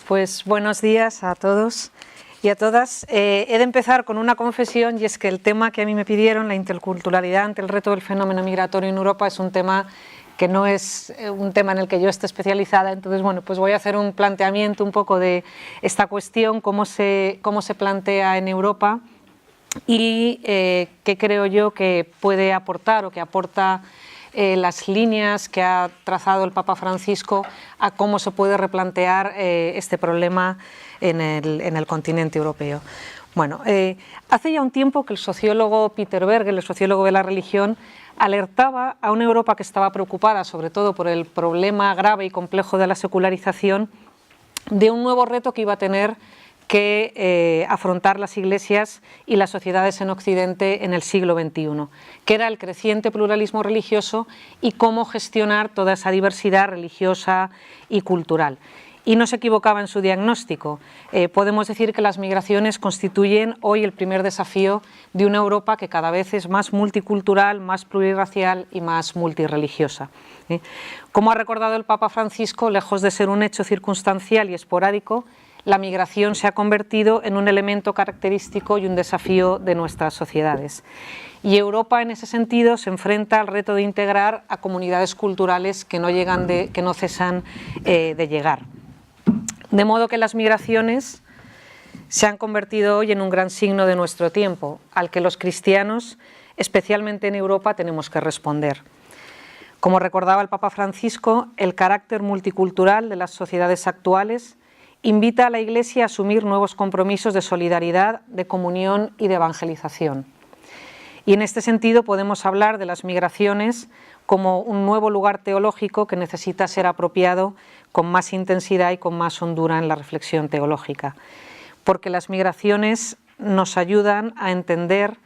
Pues buenos días a todos y a todas. He de empezar con una confesión, y es que el tema que a mí me pidieron, la interculturalidad ante el reto del fenómeno migratorio en Europa, es un tema que no es un tema en el que yo esté especializada. Entonces, bueno, pues voy a hacer un planteamiento un poco de esta cuestión, cómo se plantea en Europa y qué creo yo que puede aportar o que aporta las líneas que ha trazado el Papa Francisco a cómo se puede replantear este problema en el continente europeo. Bueno, hace ya un tiempo que el sociólogo Peter Berger, el sociólogo de la religión, alertaba a una Europa que estaba preocupada sobre todo por el problema grave y complejo de la secularización, de un nuevo reto que iba a tener que afrontar las iglesias y las sociedades en Occidente en el siglo XXI, que era el creciente pluralismo religioso y cómo gestionar toda esa diversidad religiosa y cultural. Y no se equivocaba en su diagnóstico. Podemos decir que las migraciones constituyen hoy el primer desafío de una Europa que cada vez es más multicultural, más plurirracial y más multirreligiosa. Como ha recordado el Papa Francisco, lejos de ser un hecho circunstancial y esporádico, la migración se ha convertido en un elemento característico y un desafío de nuestras sociedades. Y Europa, en ese sentido, se enfrenta al reto de integrar a comunidades culturales que no cesan de llegar. De modo que las migraciones se han convertido hoy en un gran signo de nuestro tiempo, al que los cristianos, especialmente en Europa, tenemos que responder. Como recordaba el Papa Francisco, el carácter multicultural de las sociedades actuales invita a la Iglesia a asumir nuevos compromisos de solidaridad, de comunión y de evangelización. Y en este sentido podemos hablar de las migraciones como un nuevo lugar teológico que necesita ser apropiado con más intensidad y con más hondura en la reflexión teológica, porque las migraciones nos ayudan a entender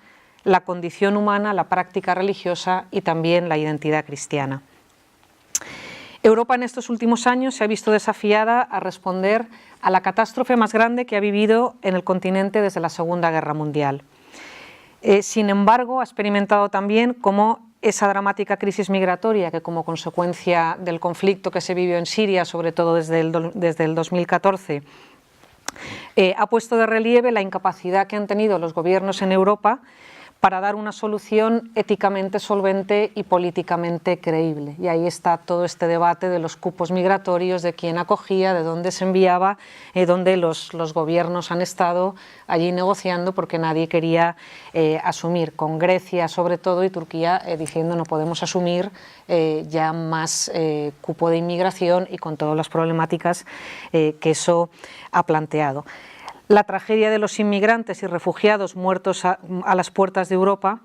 la condición humana, la práctica religiosa y también la identidad cristiana. Europa en estos últimos años se ha visto desafiada a responder a la catástrofe más grande que ha vivido en el continente desde la Segunda Guerra Mundial. Sin embargo, ha experimentado también cómo esa dramática crisis migratoria que, como consecuencia del conflicto que se vivió en Siria, sobre todo desde el 2014, ha puesto de relieve la incapacidad que han tenido los gobiernos en Europa para dar una solución éticamente solvente y políticamente creíble. Y ahí está todo este debate de los cupos migratorios, de quién acogía, de dónde se enviaba, donde los gobiernos han estado allí negociando porque nadie quería asumir, con Grecia sobre todo y Turquía diciendo no podemos asumir ya más cupo de inmigración, y con todas las problemáticas que eso ha planteado. La tragedia de los inmigrantes y refugiados muertos a las puertas de Europa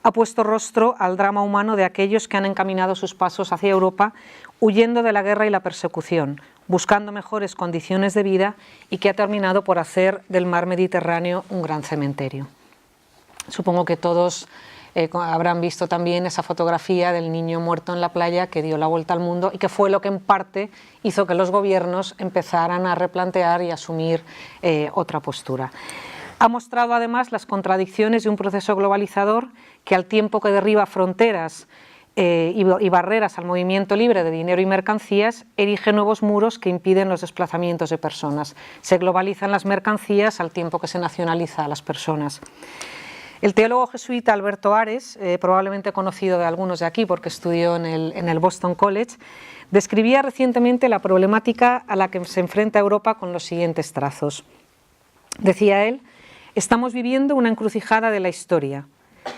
ha puesto rostro al drama humano de aquellos que han encaminado sus pasos hacia Europa huyendo de la guerra y la persecución, buscando mejores condiciones de vida, y que ha terminado por hacer del mar Mediterráneo un gran cementerio. Supongo que todos habrán visto también esa fotografía del niño muerto en la playa que dio la vuelta al mundo y que fue lo que en parte hizo que los gobiernos empezaran a replantear y asumir otra postura. Ha mostrado además las contradicciones de un proceso globalizador que, al tiempo que derriba fronteras y barreras al movimiento libre de dinero y mercancías, erige nuevos muros que impiden los desplazamientos de personas. Se globalizan las mercancías al tiempo que se nacionaliza a las personas. El teólogo jesuita Alberto Ares, probablemente conocido de algunos de aquí porque estudió en el Boston College, describía recientemente la problemática a la que se enfrenta Europa con los siguientes trazos. Decía él: estamos viviendo una encrucijada de la historia,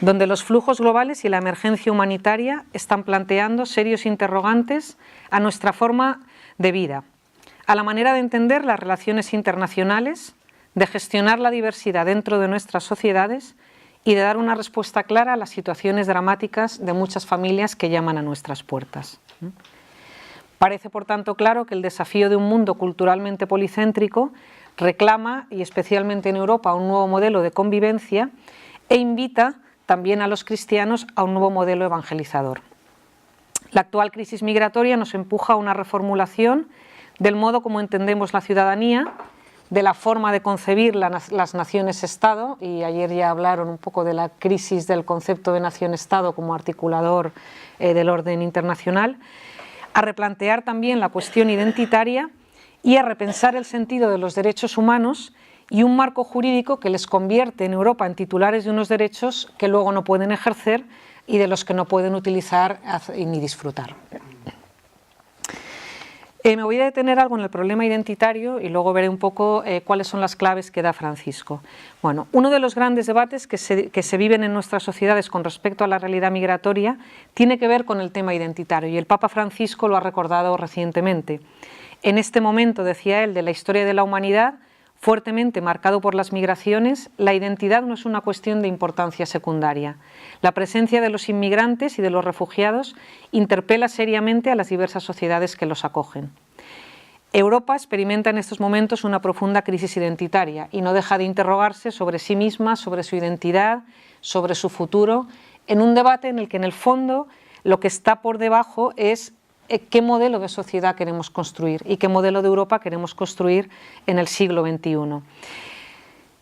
donde los flujos globales y la emergencia humanitaria están planteando serios interrogantes a nuestra forma de vida, a la manera de entender las relaciones internacionales, de gestionar la diversidad dentro de nuestras sociedades y de dar una respuesta clara a las situaciones dramáticas de muchas familias que llaman a nuestras puertas. Parece, por tanto, claro que el desafío de un mundo culturalmente policéntrico reclama, y especialmente en Europa, un nuevo modelo de convivencia e invita también a los cristianos a un nuevo modelo evangelizador. La actual crisis migratoria nos empuja a una reformulación del modo como entendemos la ciudadanía, de la forma de concebir las naciones-estado, y ayer ya hablaron un poco de la crisis del concepto de nación-estado como articulador del orden internacional, a replantear también la cuestión identitaria y a repensar el sentido de los derechos humanos y un marco jurídico que les convierte en Europa en titulares de unos derechos que luego no pueden ejercer y de los que no pueden utilizar ni disfrutar. Me voy a detener algo en el problema identitario y luego veré un poco cuáles son las claves que da Francisco. Bueno, uno de los grandes debates que se viven en nuestras sociedades con respecto a la realidad migratoria tiene que ver con el tema identitario, y el Papa Francisco lo ha recordado recientemente. En este momento, decía él, de la historia de la humanidad, fuertemente marcado por las migraciones, la identidad no es una cuestión de importancia secundaria. La presencia de los inmigrantes y de los refugiados interpela seriamente a las diversas sociedades que los acogen. Europa experimenta en estos momentos una profunda crisis identitaria y no deja de interrogarse sobre sí misma, sobre su identidad, sobre su futuro, en un debate en el que en el fondo lo que está por debajo es qué modelo de sociedad queremos construir y qué modelo de Europa queremos construir en el siglo XXI.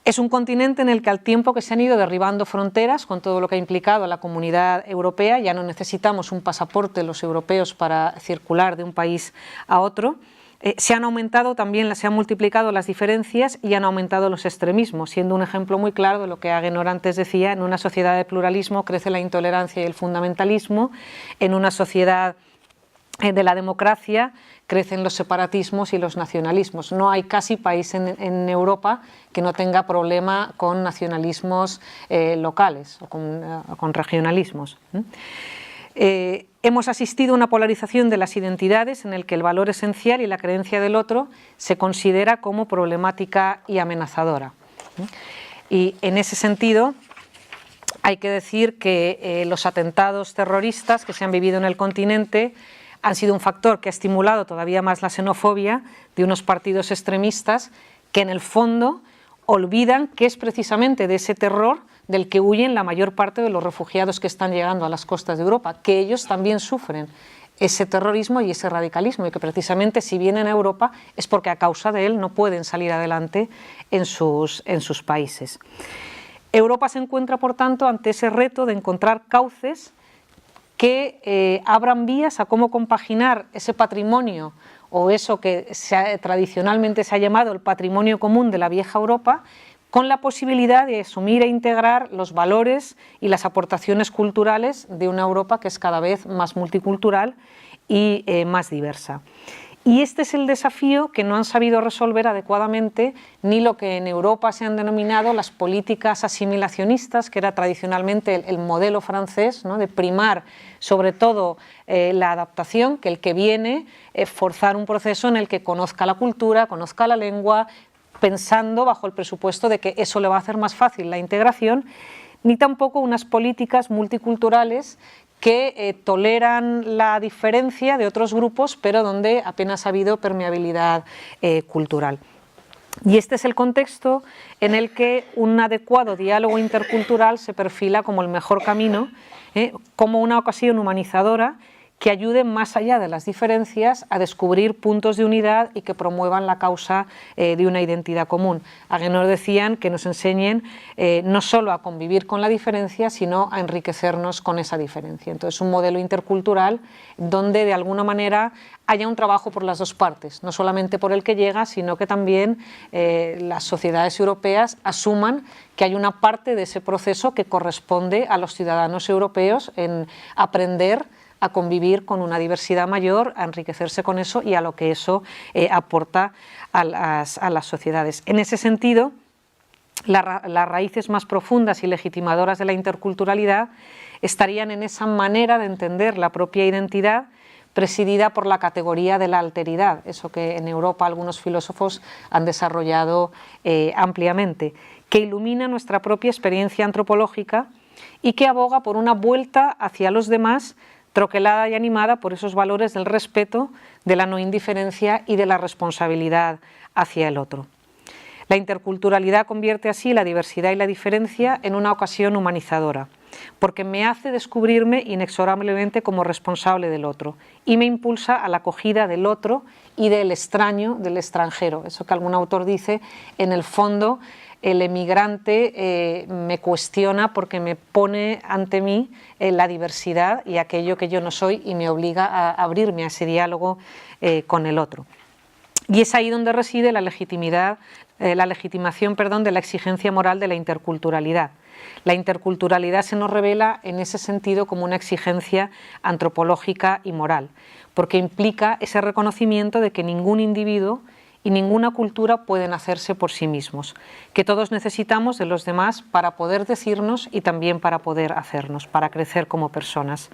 Es un continente en el que al tiempo que se han ido derribando fronteras, con todo lo que ha implicado la Comunidad Europea, ya no necesitamos un pasaporte los europeos para circular de un país a otro, se han multiplicado las diferencias y han aumentado los extremismos, siendo un ejemplo muy claro de lo que Agenor antes decía: en una sociedad de pluralismo crece la intolerancia y el fundamentalismo, en una sociedad de la democracia crecen los separatismos y los nacionalismos. No hay casi país en Europa que no tenga problema con nacionalismos locales o con regionalismos. Hemos asistido a una polarización de las identidades en el que el valor esencial y la creencia del otro se considera como problemática y amenazadora. Y en ese sentido hay que decir que los atentados terroristas que se han vivido en el continente han sido un factor que ha estimulado todavía más la xenofobia de unos partidos extremistas que en el fondo olvidan que es precisamente de ese terror del que huyen la mayor parte de los refugiados que están llegando a las costas de Europa, que ellos también sufren ese terrorismo y ese radicalismo, y que precisamente si vienen a Europa es porque a causa de él no pueden salir adelante en sus países. Europa se encuentra, por tanto, ante ese reto de encontrar cauces que abran vías a cómo compaginar ese patrimonio o eso que tradicionalmente se ha llamado el patrimonio común de la vieja Europa con la posibilidad de asumir e integrar los valores y las aportaciones culturales de una Europa que es cada vez más multicultural y más diversa. Y este es el desafío que no han sabido resolver adecuadamente ni lo que en Europa se han denominado las políticas asimilacionistas, que era tradicionalmente el modelo francés, ¿no?, de primar sobre todo la adaptación, que el que viene forzar un proceso en el que conozca la cultura, conozca la lengua, pensando bajo el presupuesto de que eso le va a hacer más fácil la integración, ni tampoco unas políticas multiculturales que toleran la diferencia de otros grupos, pero donde apenas ha habido permeabilidad cultural. Y este es el contexto en el que un adecuado diálogo intercultural se perfila como el mejor camino, como una ocasión humanizadora que ayude más allá de las diferencias a descubrir puntos de unidad y que promuevan la causa de una identidad común. Agenor decían que nos enseñen no solo a convivir con la diferencia, sino a enriquecernos con esa diferencia. Entonces, un modelo intercultural donde de alguna manera haya un trabajo por las dos partes, no solamente por el que llega, sino que también las sociedades europeas asuman que hay una parte de ese proceso que corresponde a los ciudadanos europeos en aprender a convivir con una diversidad mayor, a enriquecerse con eso y a lo que eso aporta a las sociedades. En ese sentido, las raíces más profundas y legitimadoras de la interculturalidad estarían en esa manera de entender la propia identidad presidida por la categoría de la alteridad, eso que en Europa algunos filósofos han desarrollado ampliamente, que ilumina nuestra propia experiencia antropológica y que aboga por una vuelta hacia los demás troquelada y animada por esos valores del respeto, de la no indiferencia y de la responsabilidad hacia el otro. La interculturalidad convierte así la diversidad y la diferencia en una ocasión humanizadora, porque me hace descubrirme inexorablemente como responsable del otro y me impulsa a la acogida del otro y del extraño, del extranjero. Eso que algún autor dice, en el fondo el emigrante me cuestiona porque me pone ante mí la diversidad y aquello que yo no soy y me obliga a abrirme a ese diálogo con el otro. Y es ahí donde reside la legitimación de la exigencia moral de la interculturalidad. La interculturalidad se nos revela en ese sentido como una exigencia antropológica y moral, porque implica ese reconocimiento de que ningún individuo y ninguna cultura pueden hacerse por sí mismos, que todos necesitamos de los demás para poder decirnos y también para poder hacernos, para crecer como personas.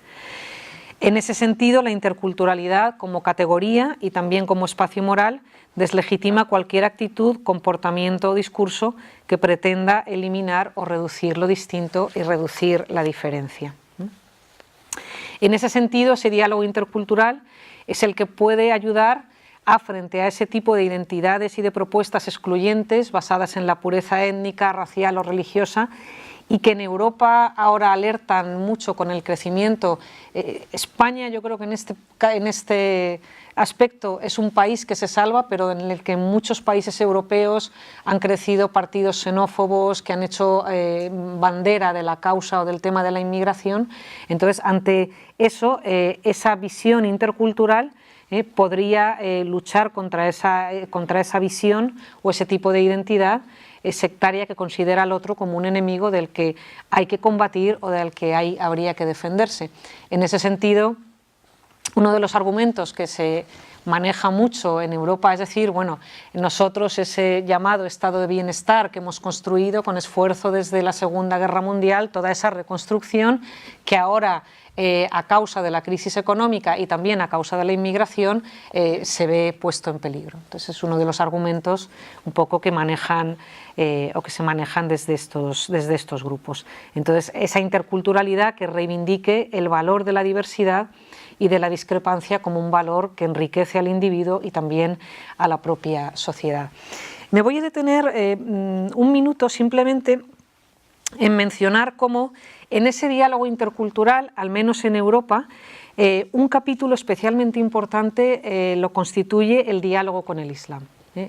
En ese sentido, la interculturalidad como categoría y también como espacio moral deslegitima cualquier actitud, comportamiento o discurso que pretenda eliminar o reducir lo distinto y reducir la diferencia. En ese sentido, ese diálogo intercultural es el que puede ayudar frente a ese tipo de identidades y de propuestas excluyentes basadas en la pureza étnica, racial o religiosa, y que en Europa ahora alertan mucho con el crecimiento. España, yo creo que en este aspecto es un país que se salva, pero en el que en muchos países europeos han crecido partidos xenófobos que han hecho bandera de la causa o del tema de la inmigración. Entonces, ante eso, esa visión intercultural podría luchar contra esa visión o ese tipo de identidad sectaria que considera al otro como un enemigo del que hay que combatir o del que habría que defenderse. En ese sentido, uno de los argumentos que se maneja mucho en Europa es decir, bueno, nosotros ese llamado estado de bienestar que hemos construido con esfuerzo desde la Segunda Guerra Mundial, toda esa reconstrucción que ahora a causa de la crisis económica y también a causa de la inmigración se ve puesto en peligro. Entonces es uno de los argumentos un poco que manejan o que se manejan desde estos grupos. Entonces esa interculturalidad que reivindique el valor de la diversidad y de la discrepancia como un valor que enriquece al individuo y también a la propia sociedad. Me voy a detener un minuto simplemente en mencionar cómo en ese diálogo intercultural, al menos en Europa, un capítulo especialmente importante lo constituye el diálogo con el Islam,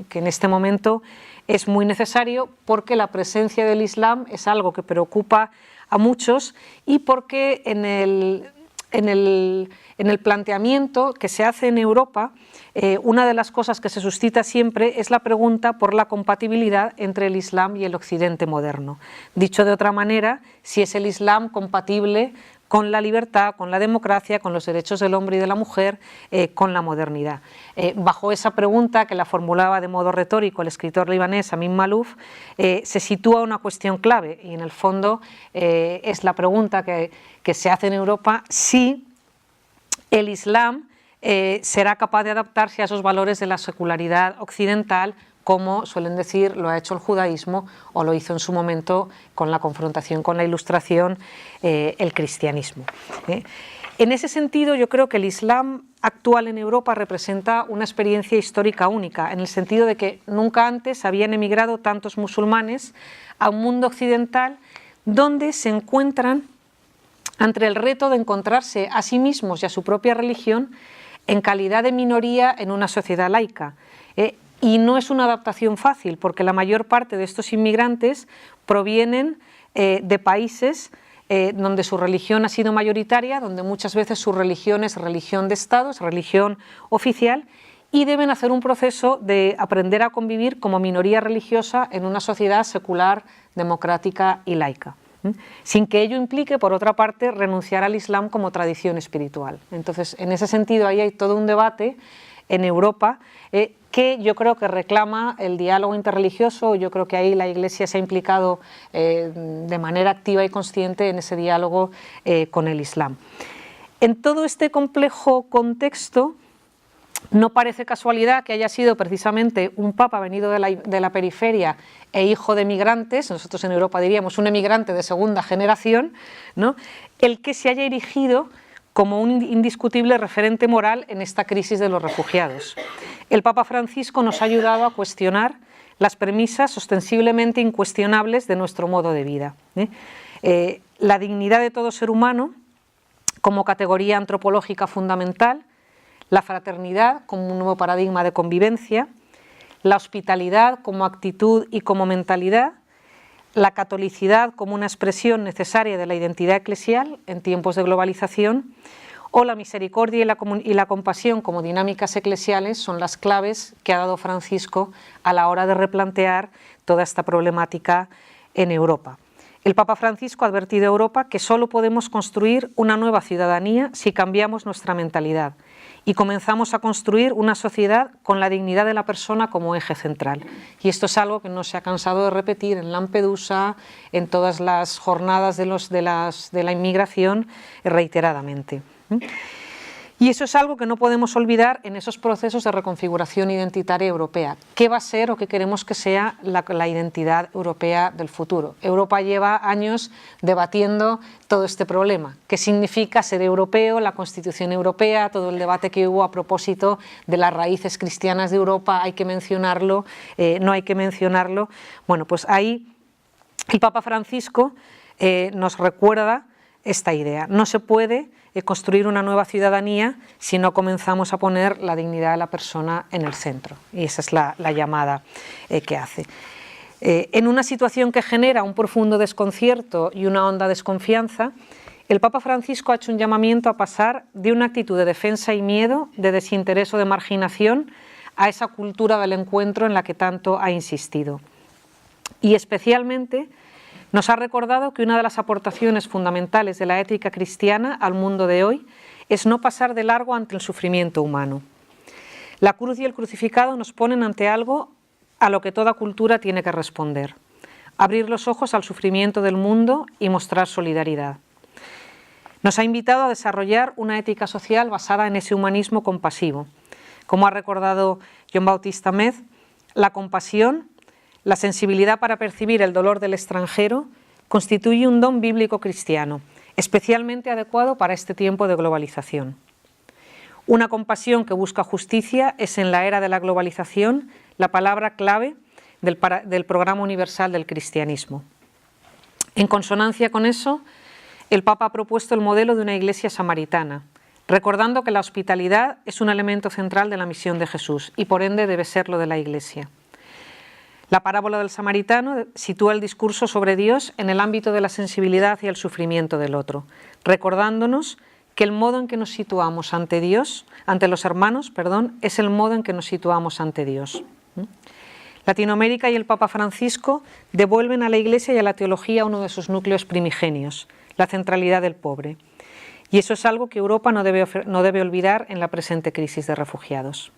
que en este momento es muy necesario porque la presencia del Islam es algo que preocupa a muchos y porque en el planteamiento que se hace en Europa, una de las cosas que se suscita siempre es la pregunta por la compatibilidad entre el Islam y el Occidente moderno. Dicho de otra manera, si es el Islam compatible con la libertad, con la democracia, con los derechos del hombre y de la mujer, con la modernidad. Bajo esa pregunta, que la formulaba de modo retórico el escritor libanés Amin Maalouf, se sitúa una cuestión clave y en el fondo es la pregunta que se hace en Europa: si el Islam será capaz de adaptarse a esos valores de la secularidad occidental, como suelen decir lo ha hecho el judaísmo o lo hizo en su momento con la confrontación con la Ilustración el cristianismo. En ese sentido, yo creo que el Islam actual en Europa representa una experiencia histórica única, en el sentido de que nunca antes habían emigrado tantos musulmanes a un mundo occidental donde se encuentran ante el reto de encontrarse a sí mismos y a su propia religión en calidad de minoría en una sociedad laica. Y no es una adaptación fácil, porque la mayor parte de estos inmigrantes provienen de países donde su religión ha sido mayoritaria, donde muchas veces su religión es religión de Estado, es religión oficial, y deben hacer un proceso de aprender a convivir como minoría religiosa en una sociedad secular, democrática y laica, sin que ello implique, por otra parte, renunciar al Islam como tradición espiritual. Entonces, en ese sentido, ahí hay todo un debate en Europa que yo creo que reclama el diálogo interreligioso. Yo creo que ahí la Iglesia se ha implicado de manera activa y consciente en ese diálogo con el Islam. En todo este complejo contexto, no parece casualidad que haya sido precisamente un papa venido de la periferia e hijo de migrantes, nosotros en Europa diríamos un emigrante de segunda generación, ¿no?, el que se haya erigido como un indiscutible referente moral en esta crisis de los refugiados. El Papa Francisco nos ha ayudado a cuestionar las premisas ostensiblemente incuestionables de nuestro modo de vida. La dignidad de todo ser humano como categoría antropológica fundamental, la fraternidad como un nuevo paradigma de convivencia, la hospitalidad como actitud y como mentalidad, la catolicidad como una expresión necesaria de la identidad eclesial en tiempos de globalización, o la misericordia y la compasión como dinámicas eclesiales son las claves que ha dado Francisco a la hora de replantear toda esta problemática en Europa. El Papa Francisco ha advertido a Europa que solo podemos construir una nueva ciudadanía si cambiamos nuestra mentalidad y comenzamos a construir una sociedad con la dignidad de la persona como eje central. Y esto es algo que no se ha cansado de repetir en Lampedusa, en todas las jornadas de la inmigración, reiteradamente. Y eso es algo que no podemos olvidar en esos procesos de reconfiguración identitaria europea. ¿Qué va a ser o qué queremos que sea la identidad europea del futuro? Europa lleva años debatiendo todo este problema. ¿Qué significa ser europeo, la Constitución Europea, todo el debate que hubo a propósito de las raíces cristianas de Europa? ¿Hay que mencionarlo? ¿No hay que mencionarlo? Bueno, pues ahí el Papa Francisco nos recuerda esta idea. No se puede construir una nueva ciudadanía si no comenzamos a poner la dignidad de la persona en el centro. Y esa es la llamada que hace. En una situación que genera un profundo desconcierto y una honda desconfianza, el Papa Francisco ha hecho un llamamiento a pasar de una actitud de defensa y miedo, de desinterés o de marginación, a esa cultura del encuentro en la que tanto ha insistido. Y especialmente nos ha recordado que una de las aportaciones fundamentales de la ética cristiana al mundo de hoy es no pasar de largo ante el sufrimiento humano. La cruz y el crucificado nos ponen ante algo a lo que toda cultura tiene que responder: abrir los ojos al sufrimiento del mundo y mostrar solidaridad. Nos ha invitado a desarrollar una ética social basada en ese humanismo compasivo. Como ha recordado John Bautista Mez, la compasión, la sensibilidad para percibir el dolor del extranjero, constituye un don bíblico cristiano, especialmente adecuado para este tiempo de globalización. Una compasión que busca justicia es, en la era de la globalización, la palabra clave del programa universal del cristianismo. En consonancia con eso, el Papa ha propuesto el modelo de una iglesia samaritana, recordando que la hospitalidad es un elemento central de la misión de Jesús y por ende debe serlo de la iglesia. La parábola del samaritano sitúa el discurso sobre Dios en el ámbito de la sensibilidad y el sufrimiento del otro, recordándonos que el modo en que nos situamos ante Dios, ante los hermanos, es el modo en que nos situamos ante Dios. Latinoamérica y el Papa Francisco devuelven a la Iglesia y a la teología uno de sus núcleos primigenios, la centralidad del pobre. Y eso es algo que Europa no debe olvidar en la presente crisis de refugiados.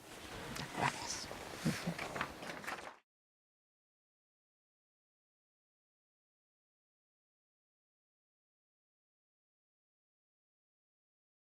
Gracias.